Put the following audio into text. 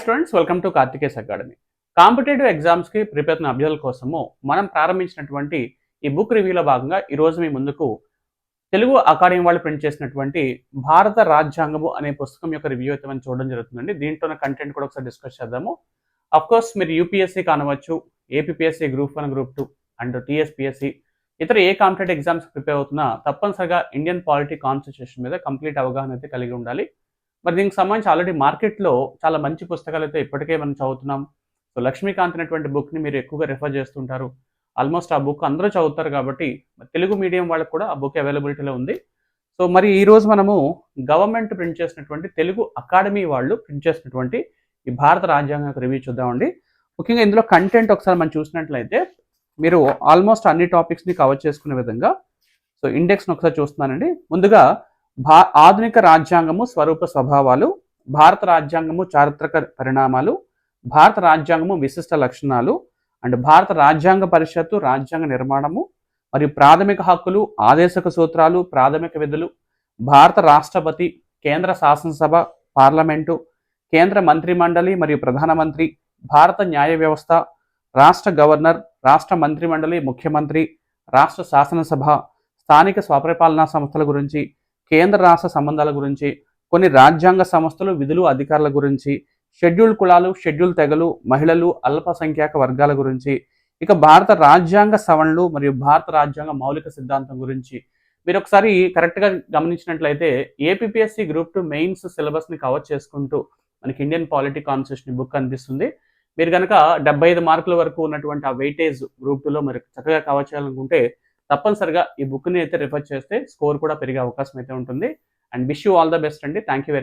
Students welcome to Karthikey's academy. Competitive ఎగ్జామ్స్కి prepare అయిన అభ్యర్థుల కోసము మనం ప్రారంభించినటువంటి ఈ బుక్ రివ్యూలో భాగంగా ఈరోజు మీ ముందుకు తెలుగు అకాడమీ వాళ్ళు ప్రింట్ చేసినటువంటి భారత రాజ్యాంగము అనే పుస్తకం యొక్క రివ్యూ అయితే మనం చూడడం జరుగుతుందండి. దీంట్లో కంటెంట్ కూడా ఒకసారి డిస్కస్ చేద్దాము. కోర్స్ మీరు యూపీఎస్సీ కానవచ్చు, APSC group 1 group 2 and TSPSC ఇతర ఏ కాంపిటేటివ్ ఎగ్జామ్స్ ప్రిపేర్ అవుతున్నా తప్పనిసరిగా ఇండియన్ పాలిటీ కాన్స్టిట్యూషన్ మీద కంప్లీట్ అవగాహన అయితే కలిగి ఉండాలి. మరి దీనికి సంబంధించి ఆల్రెడీ మార్కెట్లో చాలా మంచి పుస్తకాలు అయితే ఇప్పటికే మనం చదువుతున్నాం. సో లక్ష్మీకాంత్ అనేటువంటి బుక్ని మీరు ఎక్కువగా రిఫర్ చేస్తుంటారు. ఆల్మోస్ట్ ఆ బుక్ అందరూ చదువుతారు కాబట్టి తెలుగు మీడియం వాళ్ళకి కూడా ఆ బుక్ అవైలబిలిటీలో ఉంది. సో మరి ఈరోజు మనము గవర్నమెంట్ ప్రింట్ చేసినటువంటి తెలుగు అకాడమీ వాళ్ళు ప్రింట్ చేసినటువంటి ఈ భారత రాజ్యాంగ రివ్యూ చూద్దామండి. ముఖ్యంగా ఇందులో కంటెంట్ ఒకసారి మనం చూసినట్లయితే మీరు ఆల్మోస్ట్ అన్ని టాపిక్స్ని కవర్ చేసుకునే విధంగా సో ఇండెక్స్ని ఒకసారి చూస్తున్నానండి. ముందుగా ఆధునిక రాజ్యాంగము స్వరూప స్వభావాలు, భారత రాజ్యాంగము చారిత్రక పరిణామాలు, భారత రాజ్యాంగము విశిష్ట లక్షణాలు అండ్ భారత రాజ్యాంగ పరిషత్తు రాజ్యాంగ నిర్మాణము మరియు ప్రాథమిక హక్కులు, ఆదేశక సూత్రాలు, ప్రాథమిక విధులు, భారత రాష్ట్రపతి, కేంద్ర శాసనసభ, పార్లమెంటు, కేంద్ర మంత్రిమండలి మరియు ప్రధానమంత్రి, భారత న్యాయ వ్యవస్థ, రాష్ట్ర గవర్నర్, రాష్ట్ర మంత్రిమండలి, ముఖ్యమంత్రి, రాష్ట్ర శాసనసభ, స్థానిక స్వపరిపాలనా సంస్థల గురించి, కేంద్ర రాష్ట్ర సంబంధాల గురించి, కొన్ని రాజ్యాంగ సంస్థలు, విధులు, అధికారుల గురించి, షెడ్యూల్ కులాలు, షెడ్యూల్ తెగలు, మహిళలు, అల్పసంఖ్యాక వర్గాల గురించి, ఇక భారత రాజ్యాంగ సవరణలు మరియు భారత రాజ్యాంగ మౌలిక సిద్ధాంతం గురించి మీరు ఒకసారి కరెక్ట్గా గమనించినట్లయితే ఏపీఎస్సీ గ్రూప్ 2 మెయిన్స్ సిలబస్ని కవర్ చేసుకుంటూ మనకి ఇండియన్ పాలిటీ కాన్స్టిట్యూషన్ బుక్ కనిపిస్తుంది. మీరు కనుక 75 మార్కుల వరకు ఉన్నటువంటి ఆ వెయిటేజ్ గ్రూప్ 2లో మీరు చక్కగా కవర్ చేయాలనుకుంటే తప్పనిసరిగా ఈ బుక్ని అయితే రిఫర్ చేస్తే స్కోర్ కూడా పెరిగే అవకాశం అయితే ఉంటుంది. And wish you all the best అండి. Thank you very